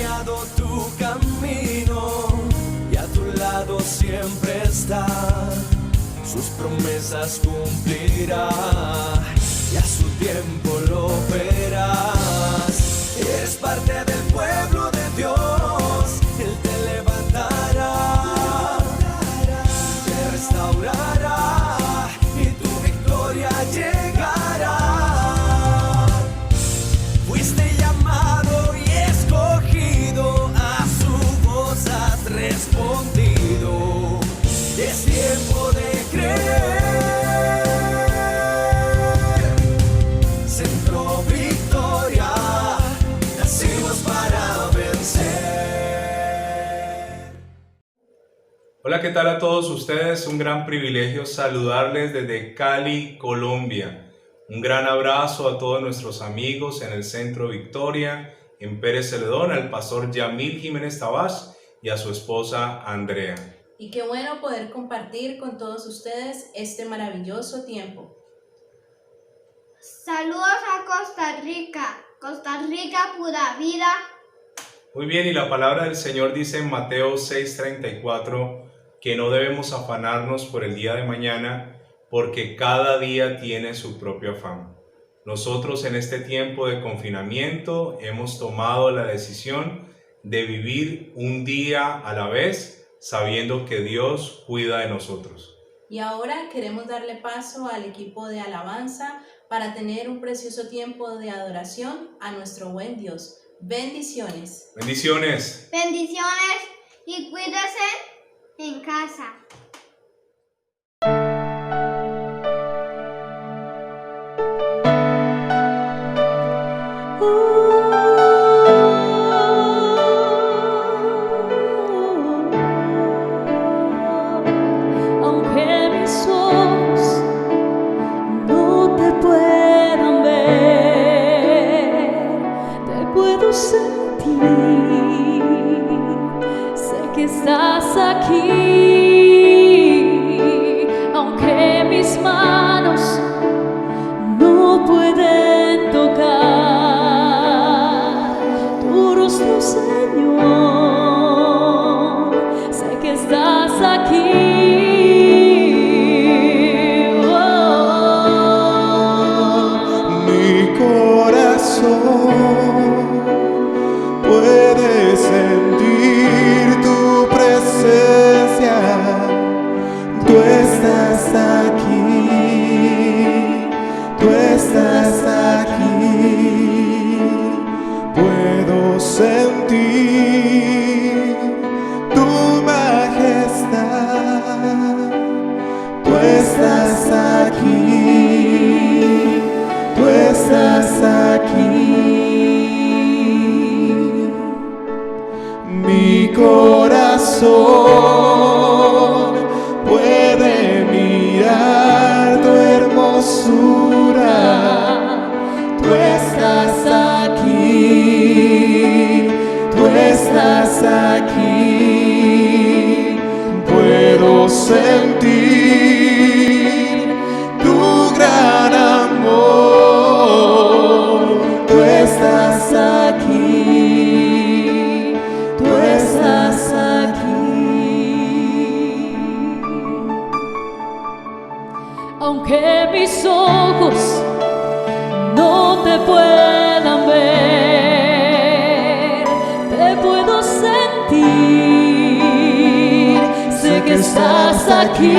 guiado tu camino y a tu lado siempre está. Sus promesas cumplirá y a su tiempo lo verás. Eres parte del pueblo de Dios, Él te levantará, te restaurará y tu victoria llegará. Fuiste llamado y escogido, a su voz has respondido. Es tiempo de creer. Centro Victoria, nacimos para vencer. Hola, ¿qué tal a todos ustedes? Un gran privilegio saludarles desde Cali, Colombia. Un gran abrazo a todos nuestros amigos en el Centro Victoria, en Pérez Celedón, al pastor Yamil Jiménez Tabás y a su esposa Andrea. Y qué bueno poder compartir con todos ustedes este maravilloso tiempo. Saludos a Costa Rica, pura vida. Muy bien, y la palabra del Señor dice en Mateo 6:34 que no debemos afanarnos por el día de mañana, porque cada día tiene su propio afán. Nosotros en este tiempo de confinamiento hemos tomado la decisión de vivir un día a la vez, sabiendo que Dios cuida de nosotros. Y ahora queremos darle paso al equipo de alabanza para tener un precioso tiempo de adoración a nuestro buen Dios. Bendiciones. Bendiciones. Bendiciones y cuídese en casa. Aunque mis ojos no te puedan ver, te puedo sentir. Sé que estás aquí. Aunque mis manos no pueden tocar tu rostro, Señor, sé que estás aquí. Mi corazón puede sentir tu presencia. Tú estás aquí, tú estás aquí. Puedo sentir tu majestad. Tú estás aquí, tú estás aquí. Mi corazón puede mirar tu hermosura. Tú estás aquí, tú estás aquí. Puedo sentir tu gran amor. Tú estás aquí, tú estás aquí. Aunque mis ojos no te puedan ver, te puedo sentir. Sé que estás aquí.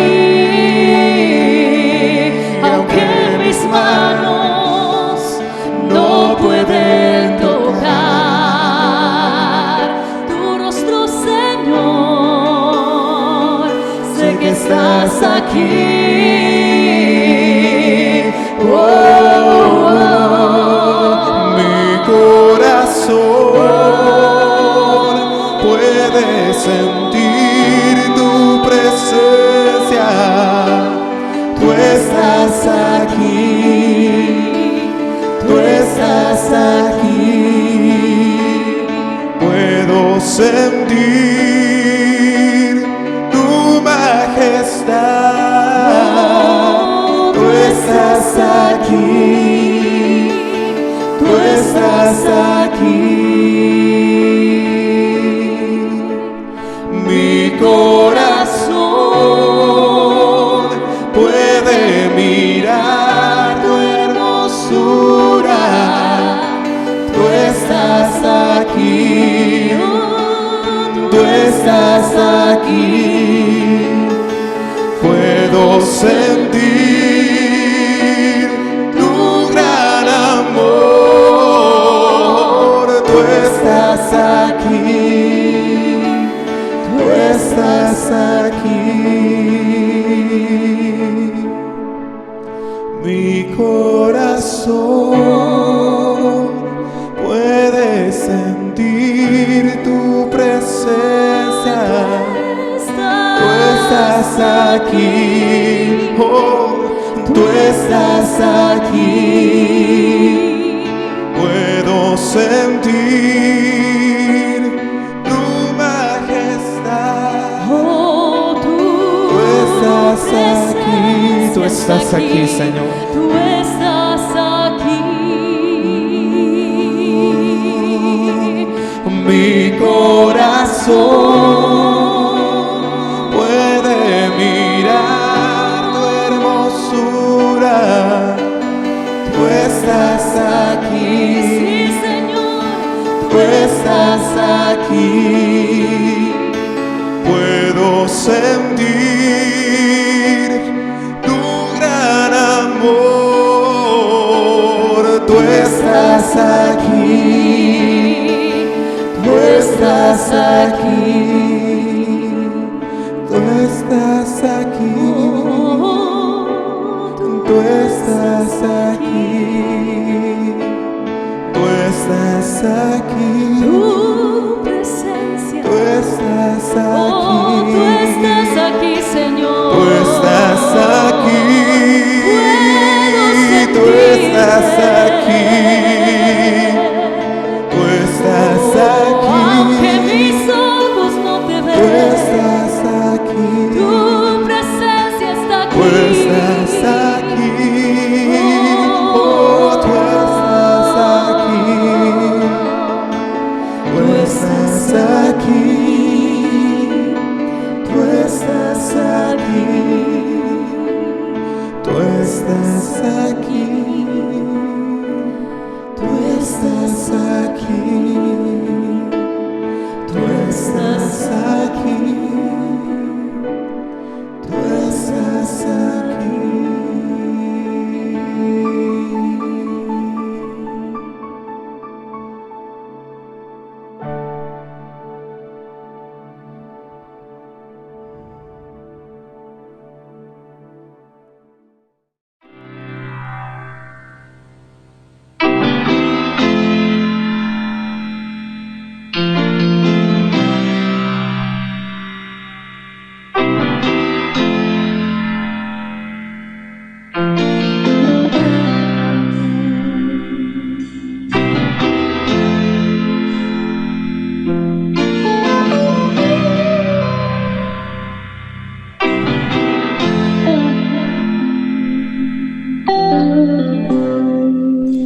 Aunque mis manos no pueden tocar tu rostro, Señor, sé que estás aquí. Mi corazón puede sentir tu presencia. Tú estás aquí, tú estás aquí. Puedo sentir tu majestad. mirar tu hermosura. Tú estás aquí, tú estás aquí. Puedo sentir tu gran amor. Tú estás aquí, tú estás aquí. Mi corazón puede sentir tu presencia. Tú estás aquí, oh, tú estás aquí. Puedo sentir tu majestad. Oh, Tú estás aquí, tú estás aquí, Señor. Tú estás aquí. Mi corazón puede mirar tu hermosura. Tú estás aquí, Sí, Señor. tú estás aquí. Puedo sentir tu gran amor. Tú estás aquí, tú estás aquí, tú estás aquí, tú estás aquí, tú estás aquí, Tu presencia. tú estás Oh, tú aquí, estás aquí, Señor. tú estás aquí, Puedo tú estás aquí, tú estás Aunque aquí, mis ojos no te tú ven, estás aquí, tu presencia está aquí. tú estás aquí, oh, tú estás aquí, tú estás aquí, tú estás aquí, tú estás aquí, tú estás aquí, tú estás aquí, tú estás aquí.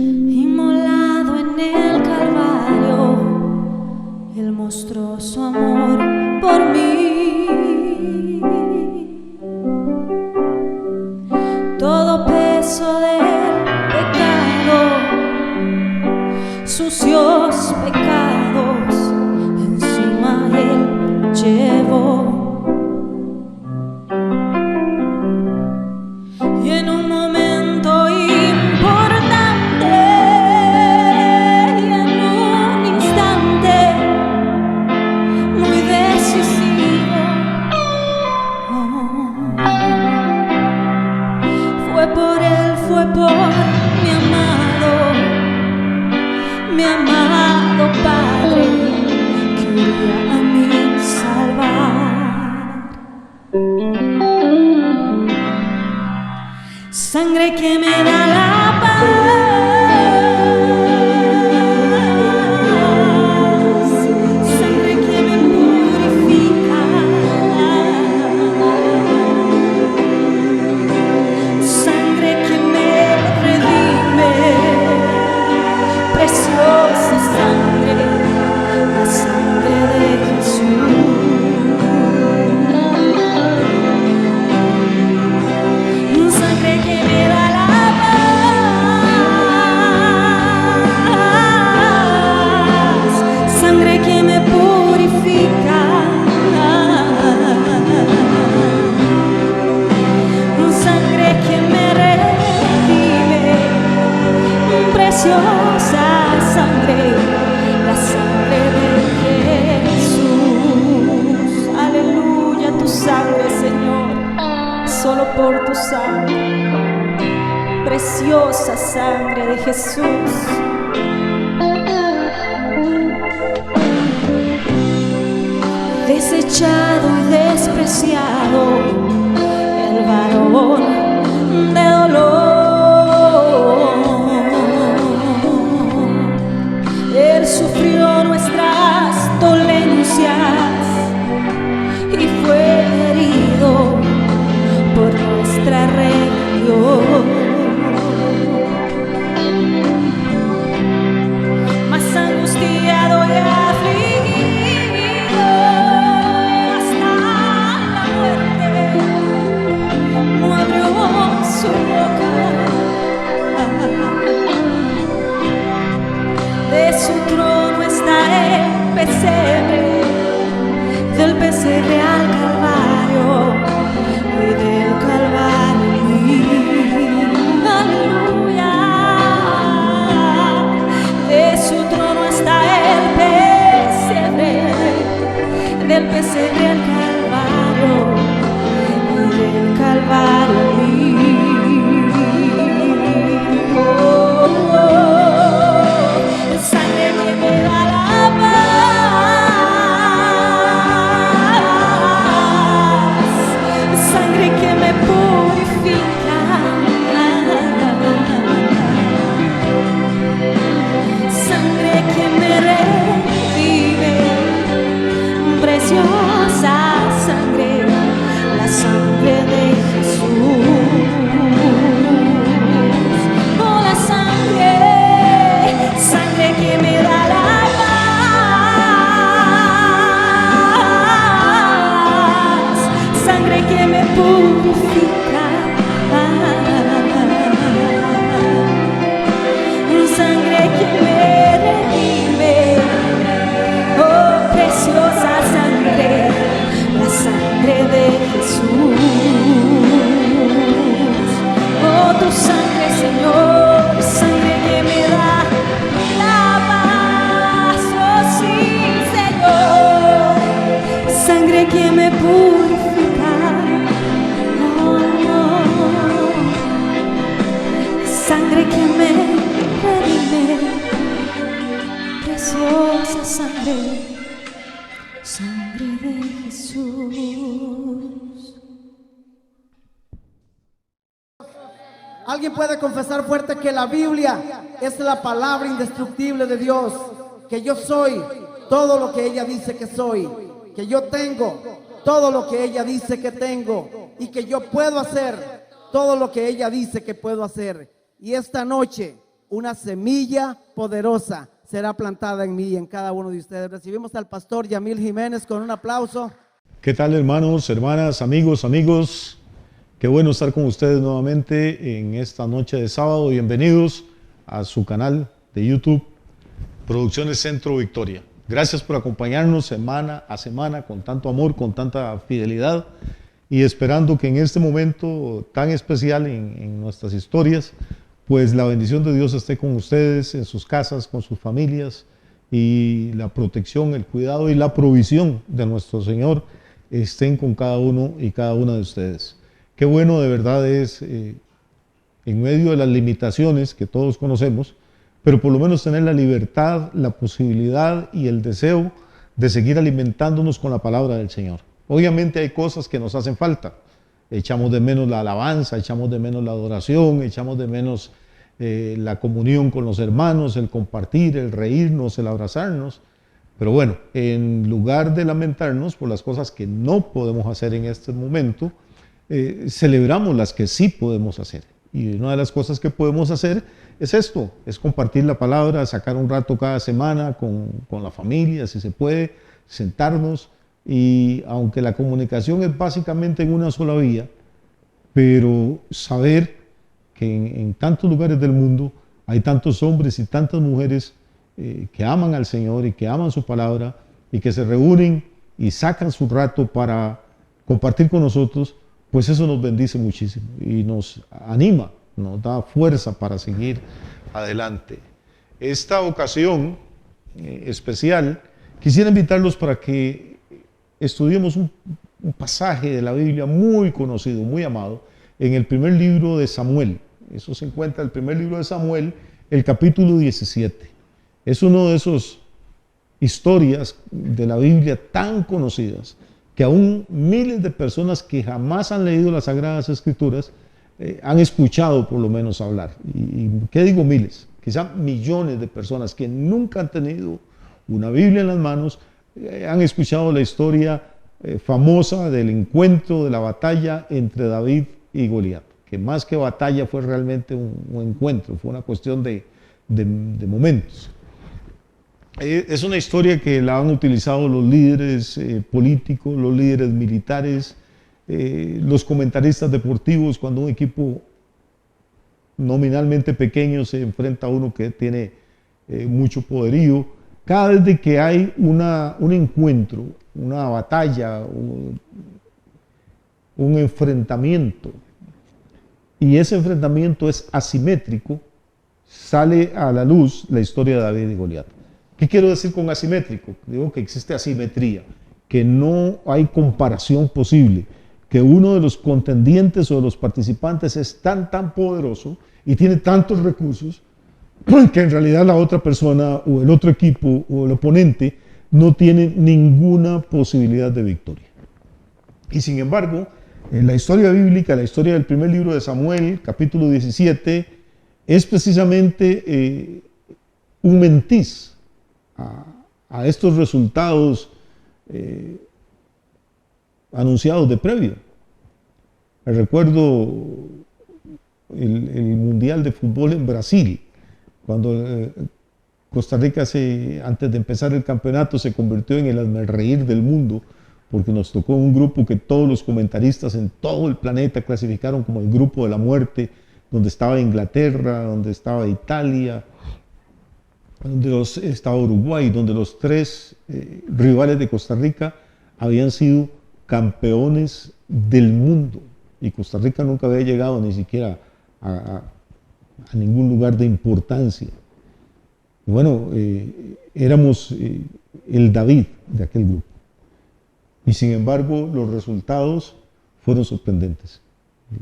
Inmolado en el Calvario, Él mostró su amor por mí. Todo peso del pecado, sucios pecados, encima Él llevó. Y en un momento importante, y en un instante muy decisivo, fue por Él, fue por mi amado Padre, que quería a mí salvar. Sangre que me da la paz, sangre que me purifica, sangre que me redime, preciosa sangre, la sangre de Jesús. Sangre que preciosa sangre, la sangre de Jesús. Aleluya, tu sangre, Señor, solo por tu sangre, preciosa sangre de Jesús. Desechado y despreciado, el varón de dolor, Él sufrió nuestras dolencias y fue herido por nuestra rebelión. Más angustiado y afligido hasta la muerte, no abrió su boca. De su trono está el pesebre, del pesebre al Calvario y del Calvario. Aleluya. De su trono está el pesebre, del pesebre al Calvario y del Calvario. Sangre que me da la paz, sangre que me purifica, sangre que me revive, preciosa sangre, la sangre de Jesús. Oh, la sangre, sangre que me da la paz, sangre que me purifica, sangre que me redime. Oh, preciosa sangre, la sangre de Jesús. Oh, tu sangre, Señor, sangre que me da la paz. Oh, sí, Señor, sangre que me purifica. Oh, sangre que me redime, preciosa sangre, sangre de Jesús. ¿Alguien puede confesar fuerte que la Biblia es la palabra indestructible de Dios? Que yo soy todo lo que ella dice que soy, que yo tengo todo lo que ella dice que tengo y que yo puedo hacer todo lo que ella dice que puedo hacer. Y esta noche una semilla poderosa será plantada en mí y en cada uno de ustedes. Recibimos al pastor Yamil Jiménez con un aplauso. ¿Qué tal, hermanos, hermanas, amigos? Qué bueno estar con ustedes nuevamente en esta noche de sábado. Bienvenidos a su canal de YouTube, Producciones Centro Victoria. Gracias por acompañarnos semana a semana con tanto amor, con tanta fidelidad y esperando que en este momento tan especial en nuestras historias, pues la bendición de Dios esté con ustedes, en sus casas, con sus familias, y la protección, el cuidado y la provisión de nuestro Señor estén con cada uno y cada una de ustedes. Qué bueno de verdad es, en medio de las limitaciones que todos conocemos, pero por lo menos tener la libertad, la posibilidad y el deseo de seguir alimentándonos con la palabra del Señor. Obviamente hay cosas que nos hacen falta. Echamos de menos la alabanza, echamos de menos la adoración, echamos de menos la comunión con los hermanos, el compartir, el reírnos, el abrazarnos. Pero bueno, en lugar de lamentarnos por las cosas que no podemos hacer en este momento, celebramos las que sí podemos hacer. Y una de las cosas que podemos hacer es esto, es compartir la palabra, sacar un rato cada semana con la familia, si se puede, sentarnos. Y aunque la comunicación es básicamente en una sola vía, pero saber que en tantos lugares del mundo hay tantos hombres y tantas mujeres que aman al Señor y que aman su palabra y que se reúnen y sacan su rato para compartir con nosotros, pues eso nos bendice muchísimo y nos anima, nos da fuerza para seguir adelante. esta ocasión especial, quisiera invitarlos para que estudiemos un pasaje de la Biblia muy conocido, muy amado, en el primer libro de Samuel. Eso se encuentra en el primer libro de Samuel, el capítulo 17. Es uno de esos historias de la Biblia tan conocidas que aún miles de personas que jamás han leído las Sagradas Escrituras han escuchado por lo menos hablar. ¿Y qué digo miles? Quizá millones de personas que nunca han tenido una Biblia en las manos han escuchado la historia famosa del encuentro, de la batalla entre David y Goliat, que más que batalla fue realmente un encuentro, fue una cuestión de momentos. Es una historia que la han utilizado los líderes políticos, los líderes militares, los comentaristas deportivos, cuando un equipo nominalmente pequeño se enfrenta a uno que tiene mucho poderío. Cada vez que hay un encuentro, una batalla, un enfrentamiento, y ese enfrentamiento es asimétrico, sale a la luz la historia de David y Goliat. ¿Qué quiero decir con asimétrico? Digo que existe asimetría, que no hay comparación posible, que uno de los contendientes o de los participantes es tan poderoso y tiene tantos recursos que en realidad la otra persona o el otro equipo o el oponente no tiene ninguna posibilidad de victoria. Y sin embargo, en la historia bíblica, la historia del primer libro de Samuel, capítulo 17, es precisamente un mentiz a estos resultados anunciados de previo. Recuerdo el Mundial de Fútbol en Brasil, cuando Costa Rica, antes de empezar el campeonato, se convirtió en el hazmerreír del mundo, porque nos tocó un grupo que todos los comentaristas en todo el planeta clasificaron como el grupo de la muerte, donde estaba Inglaterra, donde estaba Italia, donde estaba Uruguay, donde los tres rivales de Costa Rica habían sido campeones del mundo. Y Costa Rica nunca había llegado ni siquiera a ningún lugar de importancia. Y bueno, éramos el David de aquel grupo. Y sin embargo, los resultados fueron sorprendentes.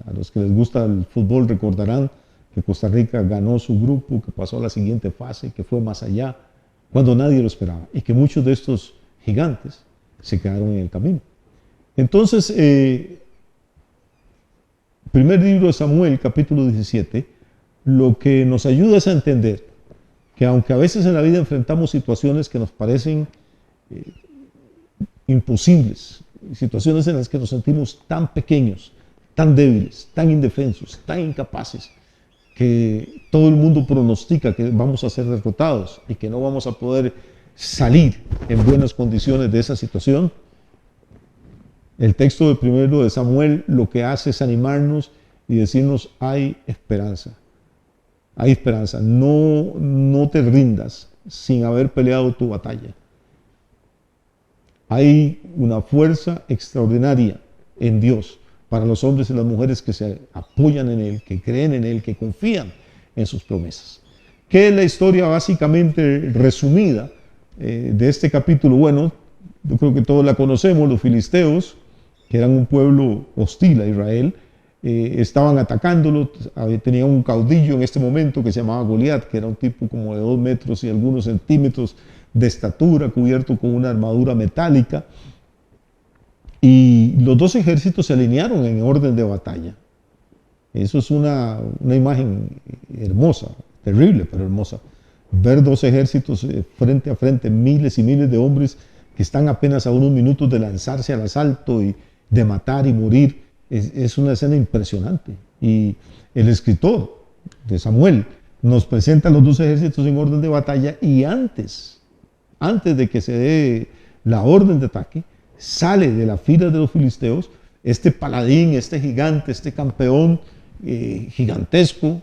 A los que les gusta el fútbol recordarán que Costa Rica ganó su grupo, que pasó a la siguiente fase, que fue más allá, cuando nadie lo esperaba. Y que muchos de estos gigantes se quedaron en el camino. Entonces, primer libro de Samuel, capítulo 17, lo que nos ayuda es a entender que aunque a veces en la vida enfrentamos situaciones que nos parecen imposibles, situaciones en las que nos sentimos tan pequeños, tan débiles, tan indefensos, tan incapaces, que todo el mundo pronostica que vamos a ser derrotados y que no vamos a poder salir en buenas condiciones de esa situación, el texto del primero de Samuel lo que hace es animarnos y decirnos: hay esperanza. Hay esperanza. No te rindas sin haber peleado tu batalla. Hay una fuerza extraordinaria en Dios para los hombres y las mujeres que se apoyan en Él, que creen en Él, que confían en sus promesas. ¿Qué es la historia básicamente resumida de este capítulo? Bueno, yo creo que todos la conocemos. Los filisteos, que eran un pueblo hostil a Israel, estaban atacándolo. Tenían un caudillo en este momento que se llamaba Goliat, que era un tipo como de 2 metros y algunos centímetros de estatura, cubierto con una armadura metálica. Y los dos ejércitos se alinearon en orden de batalla. Eso es una imagen hermosa, terrible, pero hermosa. Ver dos ejércitos frente a frente, miles y miles de hombres que están apenas a unos minutos de lanzarse al asalto y de matar y morir, es una escena impresionante. Y el escritor de Samuel nos presenta los dos ejércitos en orden de batalla, y antes de que se dé la orden de ataque, sale de la fila de los filisteos este paladín, este gigante, este campeón gigantesco,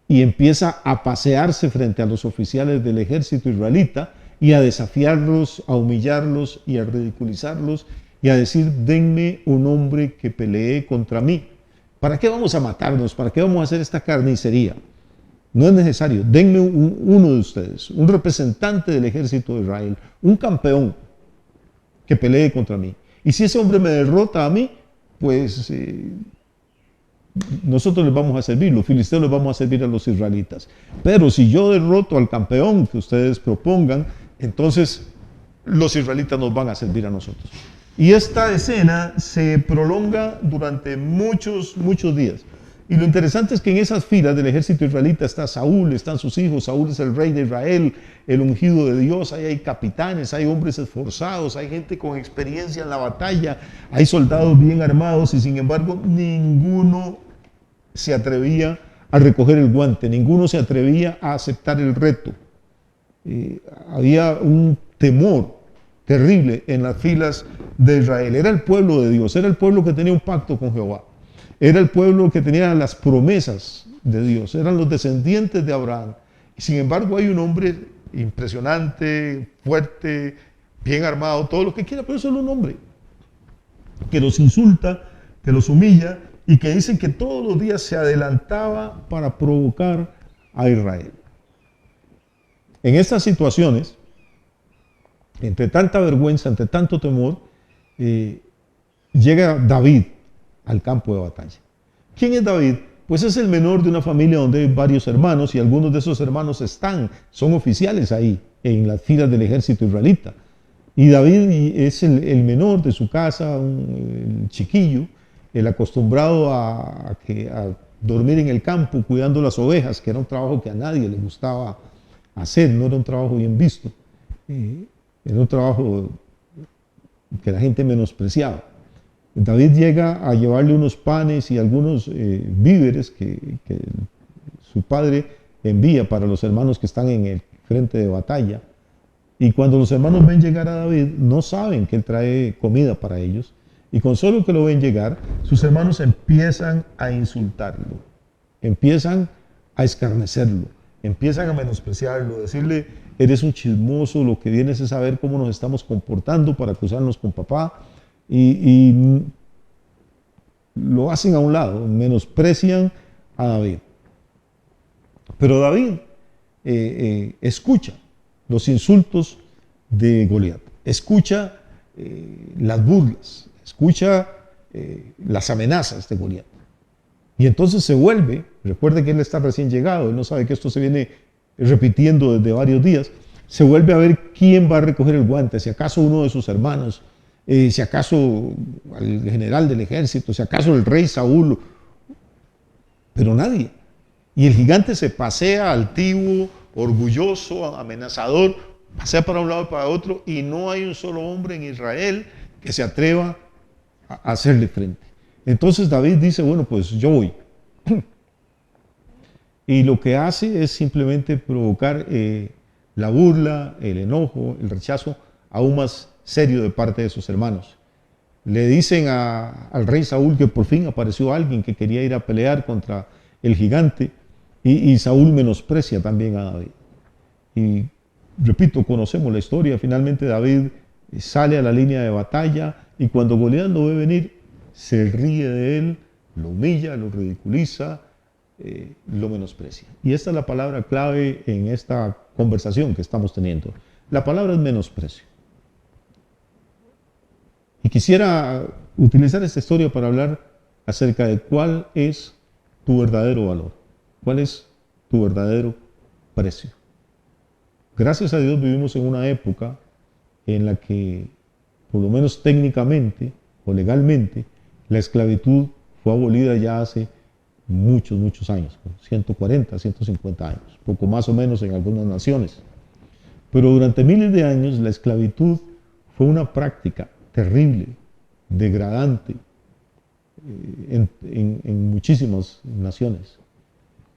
y empieza a pasearse frente a los oficiales del ejército israelita y a desafiarlos, a humillarlos y a ridiculizarlos y a decir: denme un hombre que pelee contra mí. ¿Para qué vamos a matarnos? ¿Para qué vamos a hacer esta carnicería? No es necesario. Denme uno de ustedes, un representante del ejército de Israel, un campeón que pelee contra mí. Y si ese hombre me derrota a mí, pues nosotros les vamos a servir, los filisteos les vamos a servir a los israelitas. Pero si yo derroto al campeón que ustedes propongan, entonces los israelitas nos van a servir a nosotros. Y esta escena se prolonga durante muchos días. Y lo interesante es que en esas filas del ejército israelita está Saúl, están sus hijos, Saúl es el rey de Israel, el ungido de Dios, ahí hay capitanes, hay hombres esforzados, hay gente con experiencia en la batalla, hay soldados bien armados y sin embargo ninguno se atrevía a recoger el guante, ninguno se atrevía a aceptar el reto. Había un temor terrible en las filas de Israel. Era el pueblo de Dios, era el pueblo que tenía un pacto con Jehová. Era el pueblo que tenía las promesas de Dios, eran los descendientes de Abraham. Y sin embargo hay un hombre impresionante, fuerte, bien armado, todo lo que quiera, pero es solo un hombre que los insulta, que los humilla y que dicen que todos los días se adelantaba para provocar a Israel. En estas situaciones, entre tanta vergüenza, entre tanto temor, llega David al campo de batalla. ¿Quién es David? Pues es el menor de una familia donde hay varios hermanos y algunos de esos hermanos son oficiales ahí, en las filas del ejército israelita. Y David es el menor de su casa, el chiquillo, el acostumbrado a dormir en el campo cuidando las ovejas, que era un trabajo que a nadie le gustaba hacer, no era un trabajo bien visto, era un trabajo que la gente menospreciaba. David llega a llevarle unos panes y algunos víveres que su padre envía para los hermanos que están en el frente de batalla. Y cuando los hermanos ven llegar a David, no saben que él trae comida para ellos. Y con solo que lo ven llegar, sus hermanos empiezan a insultarlo, empiezan a escarnecerlo, empiezan a menospreciarlo, decirle, eres un chismoso, lo que vienes es saber cómo nos estamos comportando para acusarnos con papá. Y lo hacen a un lado, menosprecian a David. Pero David escucha los insultos de Goliat, escucha las burlas, escucha las amenazas de Goliat. Y entonces se vuelve, recuerde que él está recién llegado, él no sabe que esto se viene repitiendo desde varios días, se vuelve a ver quién va a recoger el guante, si acaso uno de sus hermanos, si acaso el general del ejército, si acaso el rey Saúl, pero nadie. Y el gigante se pasea altivo, orgulloso, amenazador, pasea para un lado y para otro, y no hay un solo hombre en Israel que se atreva a hacerle frente. Entonces David dice, bueno, pues yo voy. Y lo que hace es simplemente provocar la burla, el enojo, el rechazo aún más serio de parte de sus hermanos. Le dicen al rey Saúl que por fin apareció alguien que quería ir a pelear contra el gigante y Saúl menosprecia también a David. Y repito, conocemos la historia, finalmente David sale a la línea de batalla y cuando Goliat lo ve venir, se ríe de él, lo humilla, lo ridiculiza, lo menosprecia. Y esta es la palabra clave en esta conversación que estamos teniendo. La palabra es menosprecio. Y quisiera utilizar esta historia para hablar acerca de cuál es tu verdadero valor, cuál es tu verdadero precio. Gracias a Dios vivimos en una época en la que, por lo menos técnicamente o legalmente, la esclavitud fue abolida ya hace muchos años, 140, 150 años, poco más o menos en algunas naciones. Pero durante miles de años la esclavitud fue una práctica terrible, degradante en muchísimas naciones.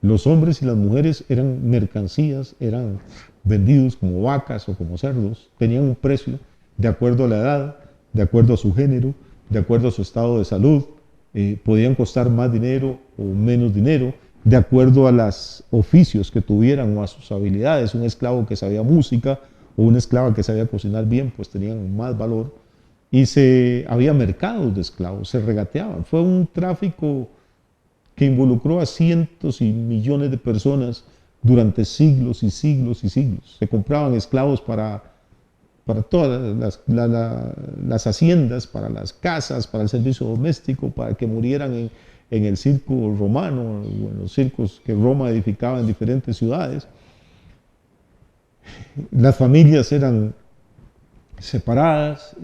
Los hombres y las mujeres eran mercancías, eran vendidos como vacas o como cerdos, tenían un precio de acuerdo a la edad, de acuerdo a su género, de acuerdo a su estado de salud, podían costar más dinero o menos dinero, de acuerdo a los oficios que tuvieran o a sus habilidades. Un esclavo que sabía música o una esclava que sabía cocinar bien, pues tenían más valor. Y había mercados de esclavos, se regateaban. Fue un tráfico que involucró a cientos y millones de personas durante siglos y siglos y siglos. Se compraban esclavos para todas las haciendas, para las casas, para el servicio doméstico, para que murieran en el circo romano o en los circos que Roma edificaba en diferentes ciudades. Las familias eran separadas,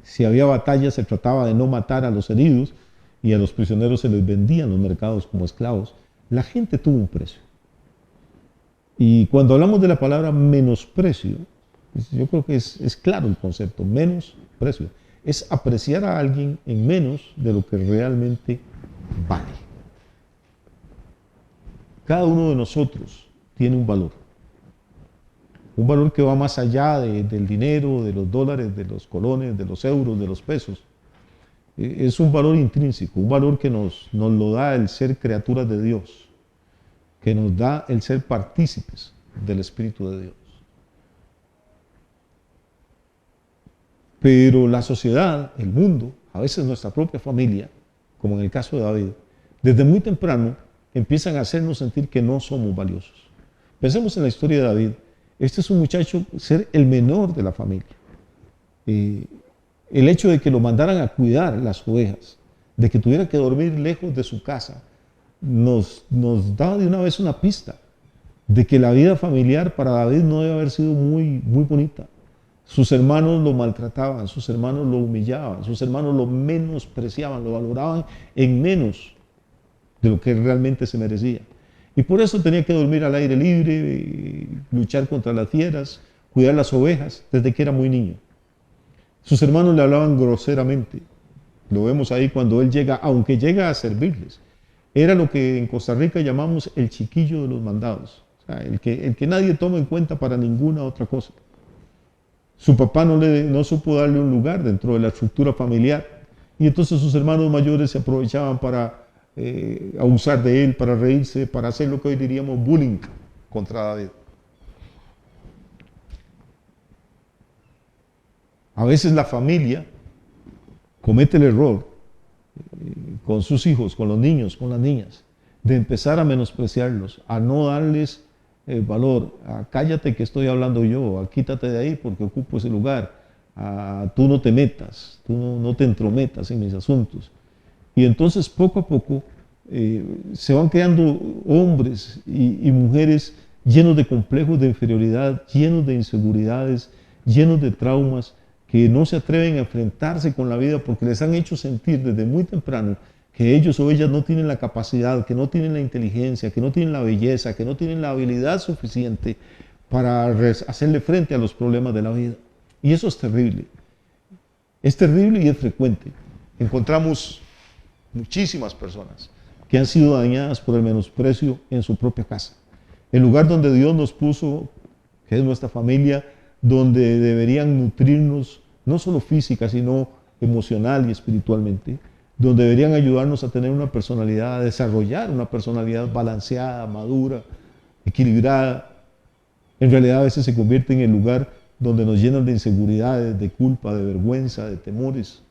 si había batalla se trataba de no matar a los heridos y a los prisioneros se les vendía en los mercados como esclavos. La gente tuvo un precio. Y cuando hablamos de la palabra menosprecio, yo creo que es claro el concepto, menosprecio. Es apreciar a alguien en menos de lo que realmente vale. Cada uno de nosotros tiene un valor que va más allá del dinero, de los dólares, de los colones, de los euros, de los pesos. Es un valor intrínseco, un valor que nos lo da el ser criaturas de Dios, que nos da el ser partícipes del Espíritu de Dios. Pero la sociedad, el mundo, a veces nuestra propia familia, como en el caso de David, desde muy temprano empiezan a hacernos sentir que no somos valiosos. Pensemos en la historia de David. Este es un muchacho, ser el menor de la familia. El hecho de que lo mandaran a cuidar las ovejas, de que tuviera que dormir lejos de su casa, nos da de una vez una pista de que la vida familiar para David no debe haber sido muy, muy bonita. Sus hermanos lo maltrataban, sus hermanos lo humillaban, sus hermanos lo menospreciaban, lo valoraban en menos de lo que realmente se merecía. Y por eso tenía que dormir al aire libre, luchar contra las fieras, cuidar las ovejas desde que era muy niño. Sus hermanos le hablaban groseramente. Lo vemos ahí cuando él llega, aunque llega a servirles. Era lo que en Costa Rica llamamos el chiquillo de los mandados. O sea, el que nadie toma en cuenta para ninguna otra cosa. Su papá no supo darle un lugar dentro de la estructura familiar. Y entonces sus hermanos mayores se aprovechaban para abusar de él, para reírse, para hacer lo que hoy diríamos bullying contra David. A veces la familia comete el error con sus hijos, con los niños, con las niñas, de empezar a menospreciarlos, a no darles valor, a cállate que estoy hablando yo, a quítate de ahí porque ocupo ese lugar, a tú no te metas, tú no te entrometas en mis asuntos. Y entonces poco a poco se van creando hombres y mujeres llenos de complejos de inferioridad, llenos de inseguridades, llenos de traumas, que no se atreven a enfrentarse con la vida porque les han hecho sentir desde muy temprano que ellos o ellas no tienen la capacidad, que no tienen la inteligencia, que no tienen la belleza, que no tienen la habilidad suficiente para hacerle frente a los problemas de la vida. Y eso es terrible. Es terrible y es frecuente. Encontramos muchísimas personas que han sido dañadas por el menosprecio en su propia casa. El lugar donde Dios nos puso, que es nuestra familia, donde deberían nutrirnos, no solo física, sino emocional y espiritualmente, donde deberían ayudarnos a tener una personalidad, a desarrollar una personalidad balanceada, madura, equilibrada. En realidad a veces se convierte en el lugar donde nos llenan de inseguridades, de culpa, de vergüenza, de temores.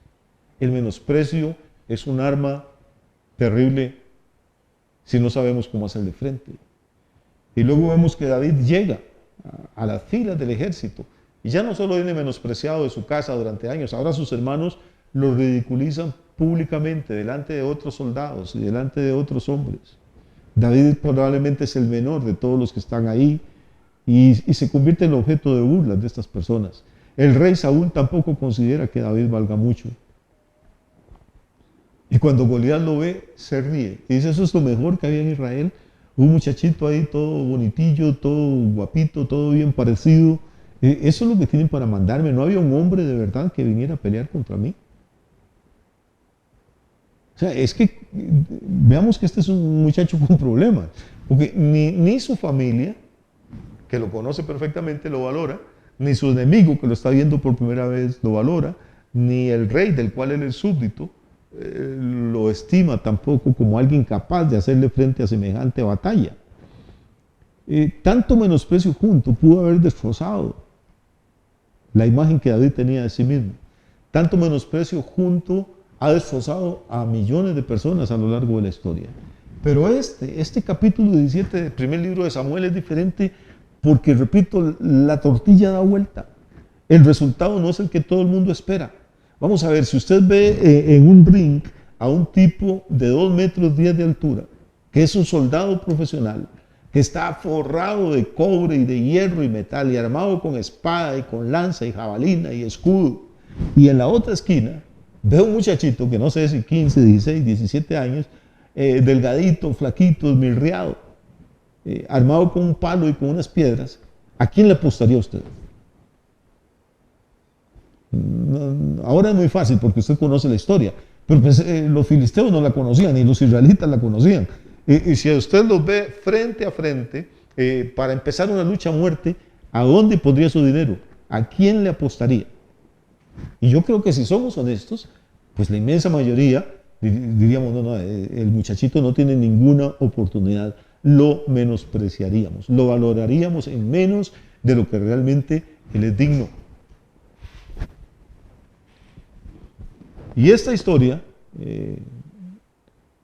El menosprecio es un arma terrible si no sabemos cómo hacerle frente. Y luego vemos que David llega a las filas del ejército y ya no solo viene menospreciado de su casa durante años, ahora sus hermanos lo ridiculizan públicamente delante de otros soldados y delante de otros hombres. David probablemente es el menor de todos los que están ahí y se convierte en objeto de burlas de estas personas. El rey Saúl tampoco considera que David valga mucho. Y cuando Goliat lo ve, se ríe. Y dice, eso es lo mejor que había en Israel. Un muchachito ahí todo bonitillo, todo guapito, todo bien parecido. Eso es lo que tienen para mandarme. No había un hombre de verdad que viniera a pelear contra mí. O sea, es que veamos que este es un muchacho con problemas. Porque ni su familia, que lo conoce perfectamente, lo valora, ni su enemigo, que lo está viendo por primera vez, lo valora, ni el rey del cual él es súbdito, lo estima tampoco como alguien capaz de hacerle frente a semejante batalla. Tanto menosprecio junto pudo haber destrozado la imagen que David tenía de sí mismo. Tanto menosprecio junto ha destrozado a millones de personas a lo largo de la historia. Pero este capítulo 17 del primer libro de Samuel es diferente porque, repito, la tortilla da vuelta. El resultado no es el que todo el mundo espera. Vamos a ver, si usted ve en un ring a un tipo de 2 metros 10 de altura, que es un soldado profesional, que está forrado de cobre y de hierro y metal y armado con espada y con lanza y jabalina y escudo, y en la otra esquina ve un muchachito que no sé si 15, 16, 17 años, delgadito, flaquito, esmirriado, armado con un palo y con unas piedras, ¿a quién le apostaría usted? Ahora es muy fácil porque usted conoce la historia, pero pues, los filisteos no la conocían, ni los israelitas la conocían. Y si usted los ve frente a frente, para empezar una lucha a muerte, ¿a dónde pondría su dinero? ¿A quién le apostaría? Y yo creo que si somos honestos, pues la inmensa mayoría diríamos, no, el muchachito no tiene ninguna oportunidad, lo menospreciaríamos, lo valoraríamos en menos de lo que realmente él es digno. Y esta historia,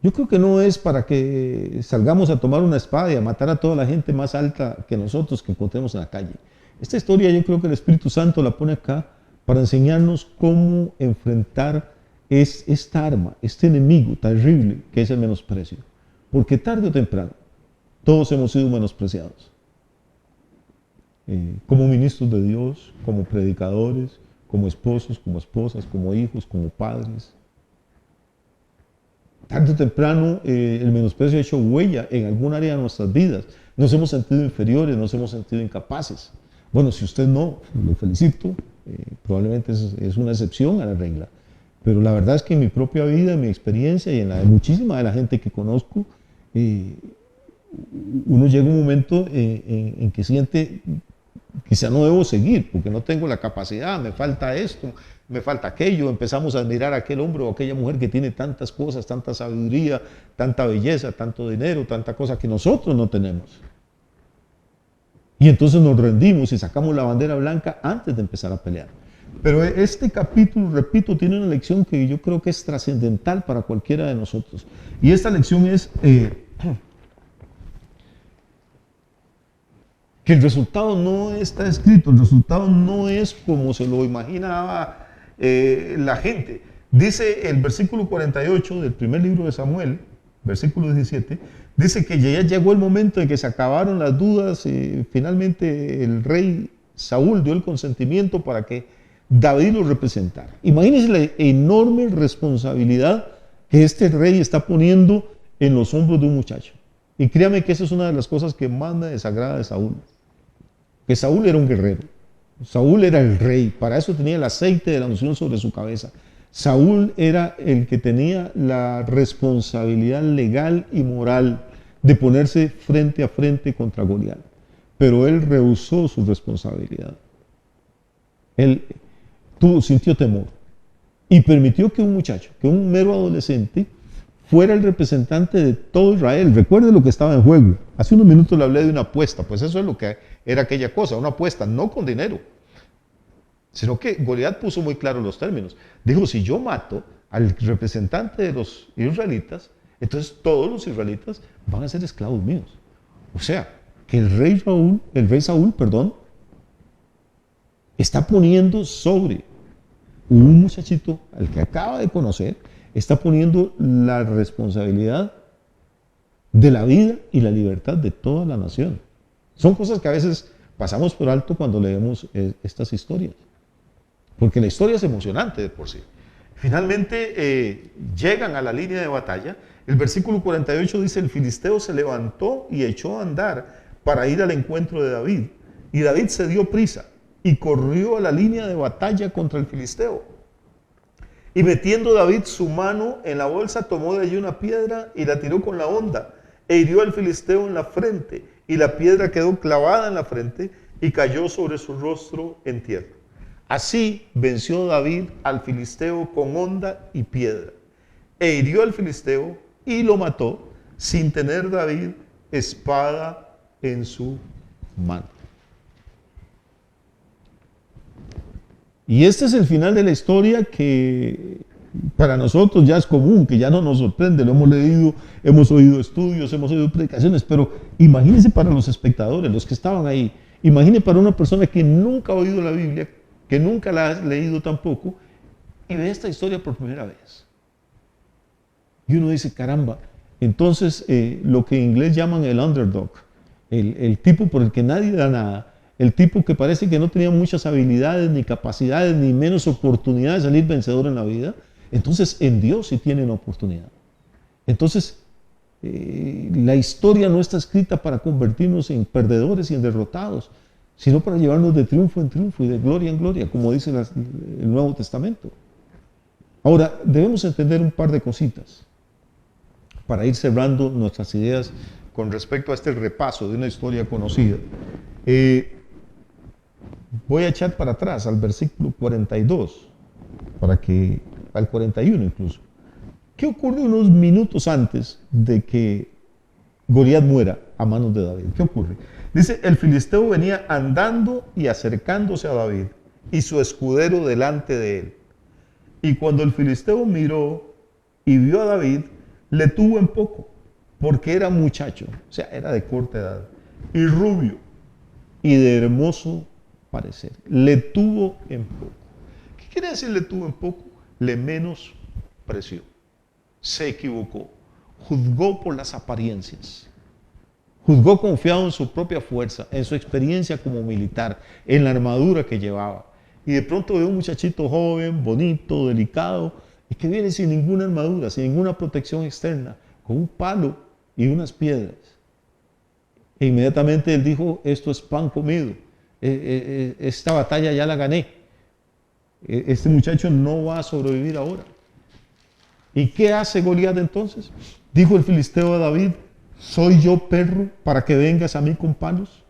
yo creo que no es para que salgamos a tomar una espada y a matar a toda la gente más alta que nosotros que encontremos en la calle. Esta historia yo creo que el Espíritu Santo la pone acá para enseñarnos cómo enfrentar esta arma, este enemigo terrible que es el menosprecio. Porque tarde o temprano todos hemos sido menospreciados. Como ministros de Dios, como predicadores, como esposos, como esposas, como hijos, como padres. Tarde o temprano el menosprecio ha hecho huella en algún área de nuestras vidas. Nos hemos sentido inferiores, nos hemos sentido incapaces. Bueno, si usted no, lo felicito, probablemente es una excepción a la regla. Pero la verdad es que en mi propia vida, en mi experiencia y en la de muchísima de la gente que conozco, uno llega a un momento en que siente, quizá no debo seguir porque no tengo la capacidad, me falta esto, me falta aquello. Empezamos a admirar a aquel hombre o aquella mujer que tiene tantas cosas, tanta sabiduría, tanta belleza, tanto dinero, tanta cosa que nosotros no tenemos. Y entonces nos rendimos y sacamos la bandera blanca antes de empezar a pelear. Pero este capítulo, repito, tiene una lección que yo creo que es trascendental para cualquiera de nosotros. Y esta lección es que el resultado no está escrito, el resultado no es como se lo imaginaba la gente. Dice el versículo 48 del primer libro de Samuel, versículo 17, dice que ya llegó el momento en que se acabaron las dudas y finalmente el rey Saúl dio el consentimiento para que David lo representara. Imagínense la enorme responsabilidad que este rey está poniendo en los hombros de un muchacho. Y créame que esa es una de las cosas que más me desagrada de Saúl. Que Saúl era un guerrero. Saúl era el rey. Para eso tenía el aceite de la unción sobre su cabeza. Saúl era el que tenía la responsabilidad legal y moral de ponerse frente a frente contra Goliat. Pero él rehusó su responsabilidad. Él sintió temor y permitió que un muchacho, que un mero adolescente, fuera el representante de todo Israel. Recuerde lo que estaba en juego. Hace unos minutos le hablé de una apuesta, pues eso es lo que era aquella cosa, una apuesta, no con dinero, sino que Goliat puso muy claro los términos. Dijo, si yo mato al representante de los israelitas, entonces todos los israelitas van a ser esclavos míos. O sea, que el rey Saúl, está poniendo sobre un muchachito al que acaba de conocer, está poniendo la responsabilidad de la vida y la libertad de toda la nación. Son cosas que a veces pasamos por alto cuando leemos estas historias, porque la historia es emocionante de por sí. Finalmente llegan a la línea de batalla. El versículo 48 dice, el filisteo se levantó y echó a andar para ir al encuentro de David. Y David se dio prisa y corrió a la línea de batalla contra el filisteo. Y metiendo David su mano en la bolsa, tomó de allí una piedra y la tiró con la honda, e hirió al filisteo en la frente, y la piedra quedó clavada en la frente y cayó sobre su rostro en tierra. Así venció David al filisteo con honda y piedra, e hirió al filisteo y lo mató, sin tener David espada en su mano. Y este es el final de la historia que Para nosotros ya es común, que ya no nos sorprende, lo hemos leído, hemos oído estudios, hemos oído predicaciones, pero imagínense para los espectadores, los que estaban ahí, imagínense para una persona que nunca ha oído la Biblia, que nunca la ha leído tampoco, y ve esta historia por primera vez. Y uno dice, caramba, entonces lo que en inglés llaman el underdog, el tipo por el que nadie da nada, el tipo que parece que no tenía muchas habilidades, ni capacidades, ni menos oportunidades de salir vencedor en la vida, entonces en Dios sí tienen oportunidad. Entonces la historia no está escrita para convertirnos en perdedores y en derrotados, sino para llevarnos de triunfo en triunfo y de gloria en gloria, como dice el Nuevo Testamento. Ahora, debemos entender un par de cositas para ir cerrando nuestras ideas con respecto a este repaso de una historia conocida. Voy a echar para atrás al versículo 42, al 41 incluso. ¿Qué ocurre unos minutos antes de que Goliat muera a manos de David? ¿Qué ocurre? Dice, el filisteo venía andando y acercándose a David, y su escudero delante de él. Y cuando el filisteo miró y vio a David, le tuvo en poco, porque era muchacho, o sea, era de corta edad, y rubio, y de hermoso parecer. Le tuvo en poco. ¿Qué quiere decir le tuvo en poco? Le menospreció. Se equivocó. Juzgó por las apariencias. Juzgó confiado en su propia fuerza, en su experiencia como militar, en la armadura que llevaba. Y de pronto ve un muchachito joven, bonito, delicado, y que viene sin ninguna armadura, sin ninguna protección externa, con un palo y unas piedras. E inmediatamente él dijo, esto es pan comido. Esta batalla ya la gané. Este muchacho no va a sobrevivir ahora. ¿Y qué hace Goliat entonces? Dijo el filisteo a David, ¿soy yo perro para que vengas a mí con palos?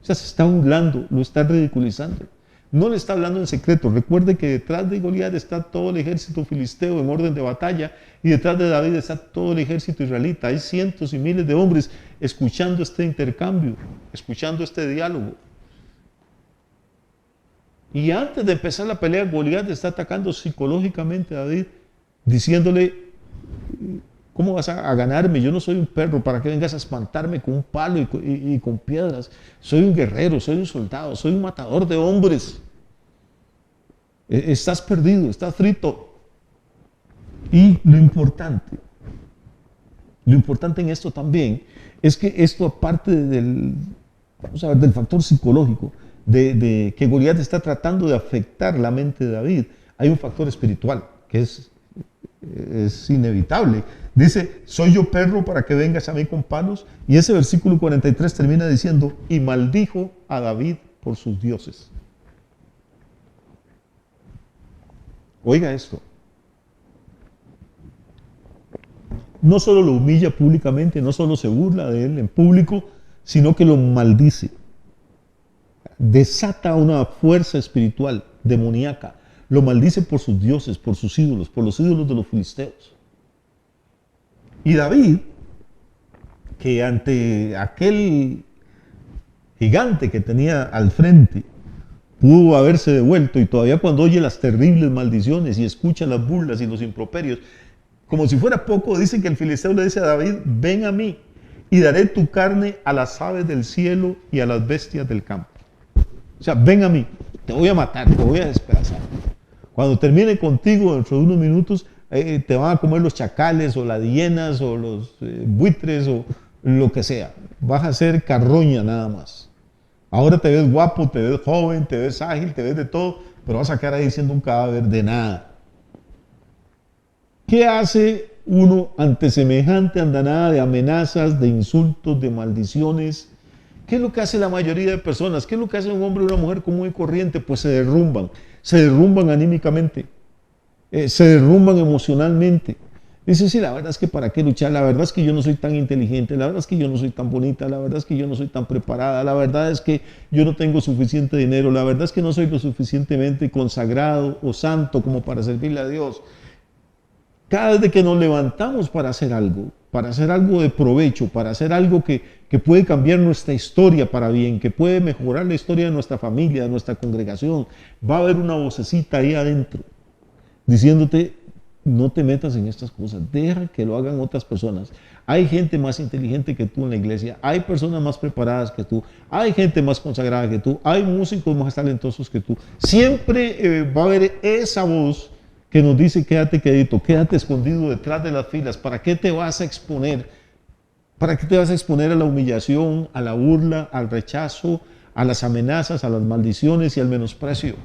O sea, se está burlando, lo está ridiculizando. No le está hablando en secreto. Recuerde que detrás de Goliat está todo el ejército filisteo en orden de batalla, y detrás de David está todo el ejército israelita. Hay cientos y miles de hombres escuchando este intercambio, escuchando este diálogo. Y antes de empezar la pelea, Goliat está atacando psicológicamente a David, diciéndole, ¿cómo vas a ganarme? Yo no soy un perro para que vengas a espantarme con un palo y con piedras. Soy un guerrero, soy un soldado, soy un matador de hombres. Estás perdido, estás frito. Y lo importante en esto también es que esto, aparte del factor psicológico, de que Goliat está tratando de afectar la mente de David, hay un factor espiritual que es inevitable. Dice, ¿soy yo perro para que vengas a mí con palos? Y ese versículo 43 termina diciendo, y maldijo a David por sus dioses. Oiga esto. No solo lo humilla públicamente, no solo se burla de él en público, sino que lo maldice. Desata una fuerza espiritual demoníaca. Lo maldice por sus dioses, por sus ídolos, por los ídolos de los filisteos. Y David, que ante aquel gigante que tenía al frente, pudo haberse devuelto, y todavía cuando oye las terribles maldiciones y escucha las burlas y los improperios, como si fuera poco, dice que el filisteo le dice a David, ven a mí y daré tu carne a las aves del cielo y a las bestias del campo. O sea, ven a mí, te voy a matar, te voy a despedazar. Cuando termine contigo dentro de unos minutos, te van a comer los chacales o las hienas o los buitres o lo que sea. Vas a ser carroña nada más. Ahora te ves guapo, te ves joven, te ves ágil, te ves de todo, pero vas a quedar ahí siendo un cadáver de nada. ¿Qué hace uno ante semejante andanada de amenazas, de insultos, de maldiciones? ¿Qué es lo que hace la mayoría de personas? ¿Qué es lo que hace un hombre o una mujer común y corriente? Pues se derrumban anímicamente, se derrumban emocionalmente. Dice, sí, la verdad es que para qué luchar, la verdad es que yo no soy tan inteligente, la verdad es que yo no soy tan bonita, la verdad es que yo no soy tan preparada, la verdad es que yo no tengo suficiente dinero, la verdad es que no soy lo suficientemente consagrado o santo como para servirle a Dios. Cada vez que nos levantamos para hacer algo de provecho, para hacer algo que puede cambiar nuestra historia para bien, que puede mejorar la historia de nuestra familia, de nuestra congregación, va a haber una vocecita ahí adentro diciéndote, no te metas en estas cosas, deja que lo hagan otras personas. Hay gente más inteligente que tú en la iglesia, hay personas más preparadas que tú, hay gente más consagrada que tú, hay músicos más talentosos que tú. Siempre va a haber esa voz que nos dice quédate quedito, quédate escondido detrás de las filas. ¿Para qué te vas a exponer? ¿Para qué te vas a exponer a la humillación, a la burla, al rechazo, a las amenazas, a las maldiciones y al menosprecio?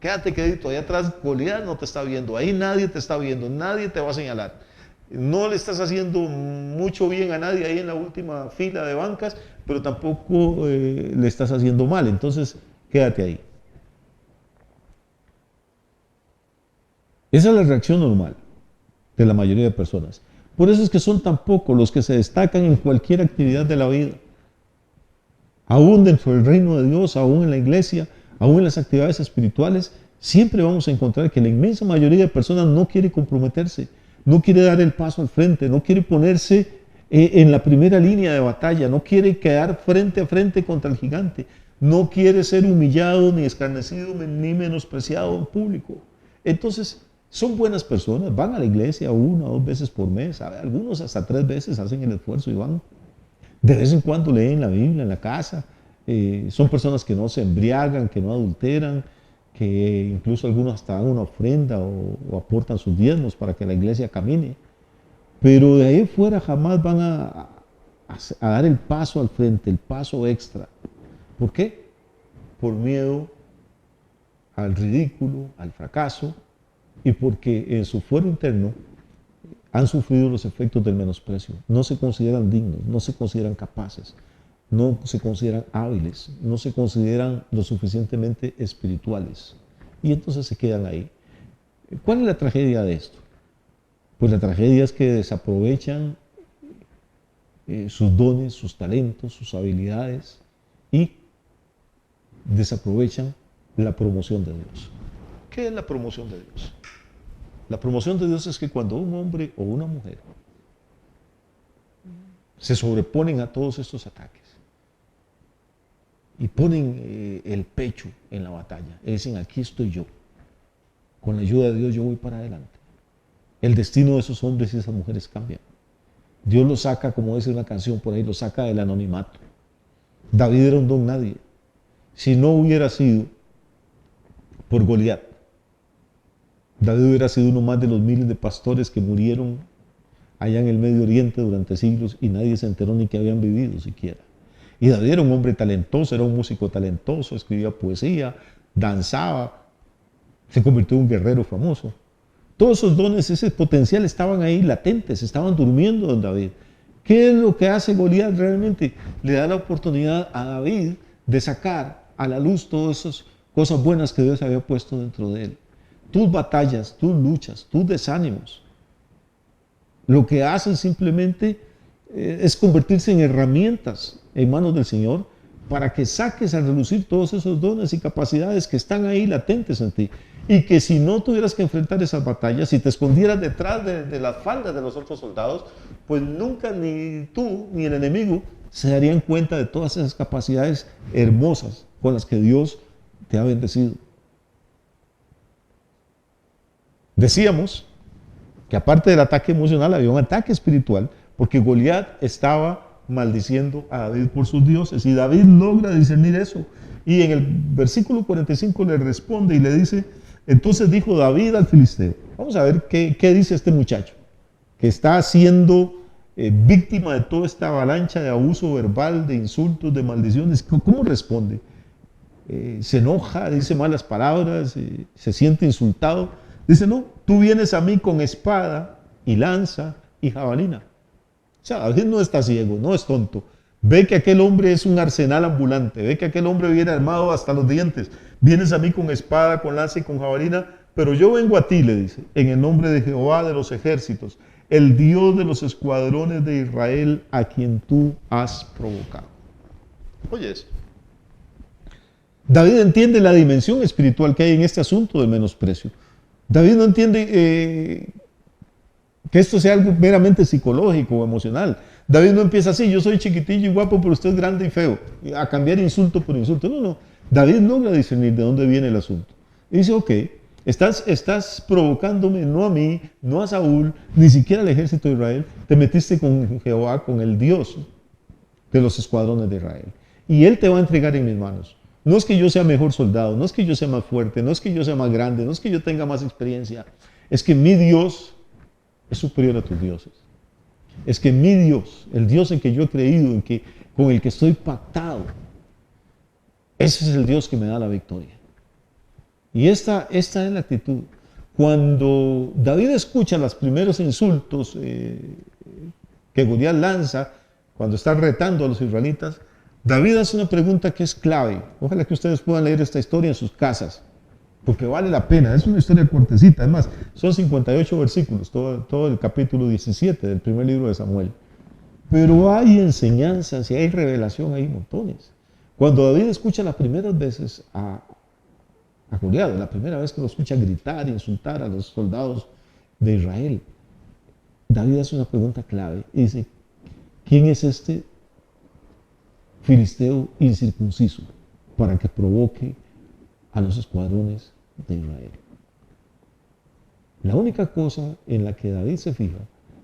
Quédate quedito, allá atrás Goliat no te está viendo, ahí nadie te está viendo, nadie te va a señalar. No le estás haciendo mucho bien a nadie ahí en la última fila de bancas, pero tampoco le estás haciendo mal, entonces quédate ahí. Esa es la reacción normal de la mayoría de personas. Por eso es que son tan pocos los que se destacan en cualquier actividad de la vida. Aún dentro del reino de Dios, aún en la iglesia, aún en las actividades espirituales, siempre vamos a encontrar que la inmensa mayoría de personas no quiere comprometerse, no quiere dar el paso al frente, no quiere ponerse en la primera línea de batalla, no quiere quedar frente a frente contra el gigante, no quiere ser humillado, ni escarnecido, ni menospreciado en público. Entonces, son buenas personas, van a la iglesia 1 o 2 veces por mes, algunos hasta 3 veces hacen el esfuerzo y van. De vez en cuando leen la Biblia en la casa, son personas que no se embriagan, que no adulteran, que incluso algunos hasta dan una ofrenda o aportan sus diezmos para que la iglesia camine. Pero de ahí fuera jamás van a dar el paso al frente, el paso extra. ¿Por qué? Por miedo al ridículo, al fracaso, y porque en su fuero interno han sufrido los efectos del menosprecio. No se consideran dignos, no se consideran capaces, no se consideran hábiles, no se consideran lo suficientemente espirituales. Y entonces se quedan ahí. ¿Cuál es la tragedia de esto? Pues la tragedia es que desaprovechan sus dones, sus talentos, sus habilidades y desaprovechan la promoción de Dios. ¿Qué es la promoción de Dios? La promoción de Dios es que cuando un hombre o una mujer se sobreponen a todos estos ataques y ponen el pecho en la batalla y dicen, aquí estoy yo, con la ayuda de Dios yo voy para adelante, el destino de esos hombres y esas mujeres cambia. Dios los saca, como dice una canción por ahí, los saca del anonimato. David era un don nadie. Si no hubiera sido por Goliat, David hubiera sido uno más de los miles de pastores que murieron allá en el Medio Oriente durante siglos y nadie se enteró ni que habían vivido siquiera. Y David era un hombre talentoso, era un músico talentoso, escribía poesía, danzaba, se convirtió en un guerrero famoso. Todos esos dones, ese potencial estaban ahí latentes, estaban durmiendo en David. ¿Qué es lo que hace Goliat realmente? Le da la oportunidad a David de sacar a la luz todas esas cosas buenas que Dios había puesto dentro de él. Tus batallas, tus luchas, tus desánimos, lo que hacen simplemente es convertirse en herramientas en manos del Señor para que saques a relucir todos esos dones y capacidades que están ahí latentes en ti. Y que si no tuvieras que enfrentar esas batallas, si te escondieras detrás de las faldas de los otros soldados, pues nunca ni tú ni el enemigo se darían cuenta de todas esas capacidades hermosas con las que Dios te ha bendecido. Decíamos que aparte del ataque emocional había un ataque espiritual, porque Goliat estaba maldiciendo a David por sus dioses y David logra discernir eso. Y en el versículo 45 le responde y le dice, entonces dijo David al filisteo. Vamos a ver qué dice este muchacho, que está siendo víctima de toda esta avalancha de abuso verbal, de insultos, de maldiciones. ¿Cómo responde? Se enoja, dice malas palabras, se siente insultado. Dice, no, tú vienes a mí con espada y lanza y jabalina. O sea, David no está ciego, no es tonto. Ve que aquel hombre es un arsenal ambulante, ve que aquel hombre viene armado hasta los dientes. Vienes a mí con espada, con lanza y con jabalina, pero yo vengo a ti, le dice, en el nombre de Jehová de los ejércitos, el Dios de los escuadrones de Israel, a quien tú has provocado. Oye eso. David entiende la dimensión espiritual que hay en este asunto del menosprecio. David no entiende que esto sea algo meramente psicológico o emocional. David no empieza así, yo soy chiquitillo y guapo, pero usted es grande y feo, a cambiar insulto por insulto. No. David logra discernir de dónde viene el asunto. Y dice, ok, Estás provocándome, no a mí, no a Saúl, ni siquiera al ejército de Israel. Te metiste con Jehová, con el Dios de los escuadrones de Israel. Y Él te va a entregar en mis manos. No es que yo sea mejor soldado, no es que yo sea más fuerte, no es que yo sea más grande, no es que yo tenga más experiencia. Es que mi Dios es superior a tus dioses. Es que mi Dios, el Dios en que yo he creído, con el que estoy pactado, ese es el Dios que me da la victoria. Y esta es la actitud. Cuando David escucha los primeros insultos que Goliat lanza, cuando está retando a los israelitas, David hace una pregunta que es clave. Ojalá que ustedes puedan leer esta historia en sus casas, porque vale la pena. Es una historia cortecita. Además, son 58 versículos, todo el capítulo 17 del primer libro de Samuel. Pero hay enseñanzas y hay revelación, hay montones. Cuando David escucha las primeras veces a Goliat, la primera vez que lo escucha gritar e insultar a los soldados de Israel, David hace una pregunta clave y dice: ¿quién es este filisteo incircunciso para que provoque a los escuadrones de Israel? La única cosa en la que David se fija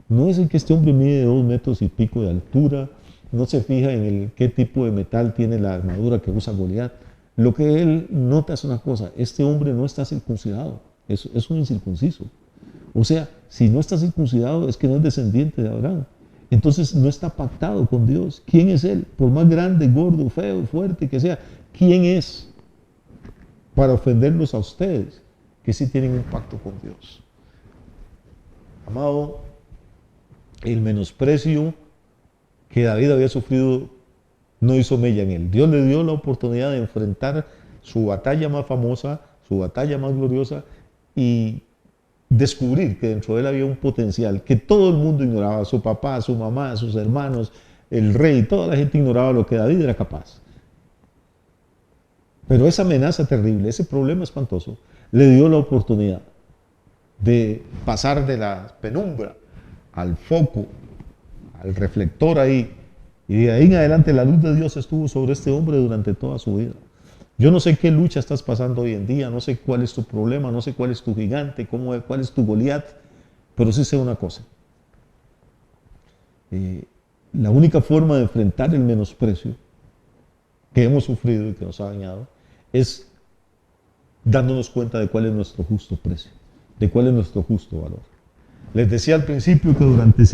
no es en que este hombre mide 2 metros y pico de altura, no se fija en qué tipo de metal tiene la armadura que usa Goliat. Lo que él nota es una cosa: este hombre no está circuncidado, es un incircunciso. O sea, si no está circuncidado es que no es descendiente de Abraham. Entonces no está pactado con Dios. ¿Quién es él? Por más grande, gordo, feo, fuerte que sea, ¿quién es para ofenderlos a ustedes que sí tienen un pacto con Dios? Amado, el menosprecio que David había sufrido no hizo mella en él. Dios le dio la oportunidad de enfrentar su batalla más famosa, su batalla más gloriosa, y descubrir que dentro de él había un potencial que todo el mundo ignoraba: su papá, su mamá, sus hermanos, el rey, toda la gente ignoraba lo que David era capaz. Pero esa amenaza terrible, ese problema espantoso, le dio la oportunidad de pasar de la penumbra al foco, al reflector ahí, y de ahí en adelante la luz de Dios estuvo sobre este hombre durante toda su vida. Yo no sé qué lucha estás pasando hoy en día, no sé cuál es tu problema, no sé cuál es tu gigante, cuál es tu Goliat, pero sí sé una cosa. La única forma de enfrentar el menosprecio que hemos sufrido y que nos ha dañado es dándonos cuenta de cuál es nuestro justo precio, de cuál es nuestro justo valor. Les decía al principio que durante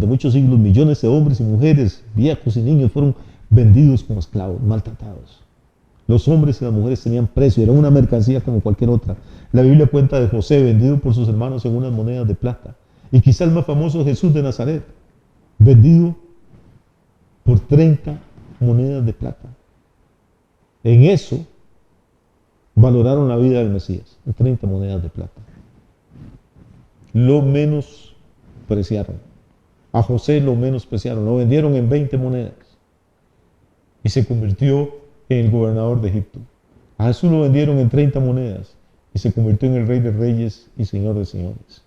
muchos siglos, millones de hombres y mujeres, viejos y niños fueron vendidos como esclavos, maltratados. Los hombres y las mujeres tenían precio, era una mercancía como cualquier otra. La Biblia cuenta de José vendido por sus hermanos en unas monedas de plata. Y quizá el más famoso, Jesús de Nazaret, vendido por 30 monedas de plata. En eso valoraron la vida del Mesías, en 30 monedas de plata. Lo menospreciaron. A José lo menospreciaron, lo vendieron en 20 monedas. Y se convirtió en el gobernador de Egipto. A Jesús lo vendieron en 30 monedas y se convirtió en el Rey de Reyes y Señor de Señores.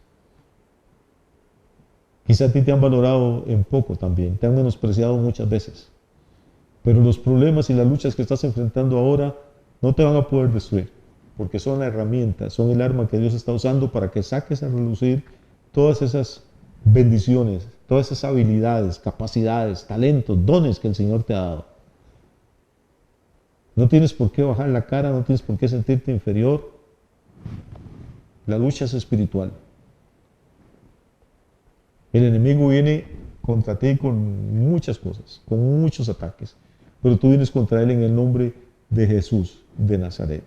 Quizá a ti te han valorado en poco también, te han menospreciado muchas veces. Pero los problemas y las luchas que estás enfrentando ahora no te van a poder destruir, porque son la herramienta, son el arma que Dios está usando para que saques a relucir todas esas bendiciones, todas esas habilidades, capacidades, talentos, dones que el Señor te ha dado. No tienes por qué bajar la cara, no tienes por qué sentirte inferior. La lucha es espiritual. El enemigo viene contra ti con muchas cosas, con muchos ataques, pero tú vienes contra él en el nombre de Jesús de Nazaret,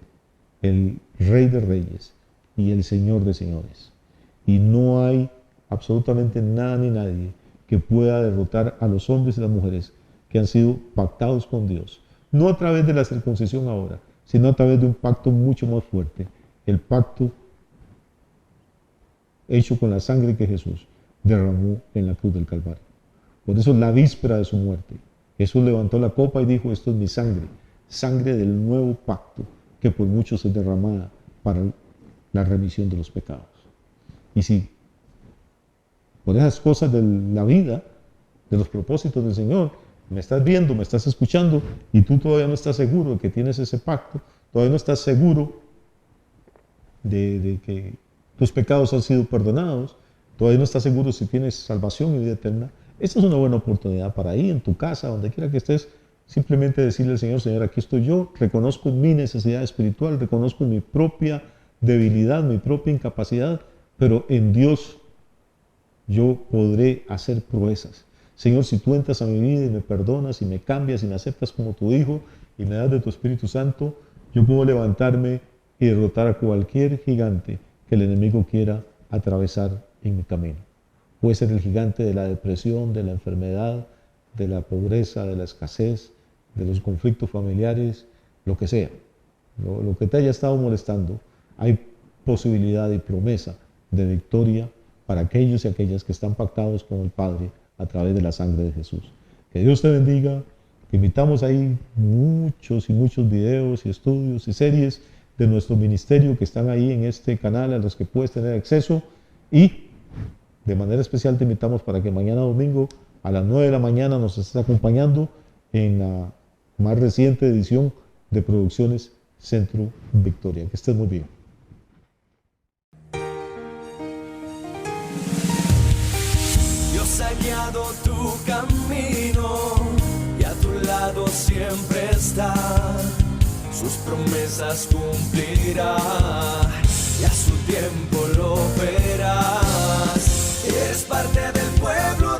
el Rey de Reyes y el Señor de Señores. Y no hay absolutamente nada ni nadie que pueda derrotar a los hombres y las mujeres que han sido pactados con Dios. No a través de la circuncisión ahora, sino a través de un pacto mucho más fuerte, el pacto hecho con la sangre que Jesús derramó en la cruz del Calvario. Por eso, la víspera de su muerte, Jesús levantó la copa y dijo: esto es mi sangre, sangre del nuevo pacto, que por muchos es derramada para la remisión de los pecados. Y si por esas cosas de la vida, de los propósitos del Señor, me estás viendo, me estás escuchando, y tú todavía no estás seguro de que tienes ese pacto, todavía no estás seguro de que tus pecados han sido perdonados, todavía no estás seguro si tienes salvación y vida eterna, esta es una buena oportunidad para ahí, en tu casa, donde quiera que estés, simplemente decirle al Señor: Señor, aquí estoy yo, reconozco mi necesidad espiritual, reconozco mi propia debilidad, mi propia incapacidad, pero en Dios yo podré hacer proezas. Señor, si tú entras a mi vida y me perdonas y me cambias y me aceptas como tu hijo y me das de tu Espíritu Santo, yo puedo levantarme y derrotar a cualquier gigante que el enemigo quiera atravesar en mi camino. Puede ser el gigante de la depresión, de la enfermedad, de la pobreza, de la escasez, de los conflictos familiares, lo que sea. Lo que te haya estado molestando, hay posibilidad y promesa de victoria para aquellos y aquellas que están pactados con el Padre a través de la sangre de Jesús. Que Dios te bendiga. Te invitamos ahí muchos y muchos videos y estudios y series de nuestro ministerio que están ahí en este canal, a los que puedes tener acceso, y de manera especial te invitamos para que mañana domingo a las 9 de la mañana nos estés acompañando en la más reciente edición de Producciones Centro Victoria. Que estés muy bien. Dios ha guiado tu camino y a tu lado siempre está. Sus promesas cumplirá y a su tiempo lo verás. Eres parte del pueblo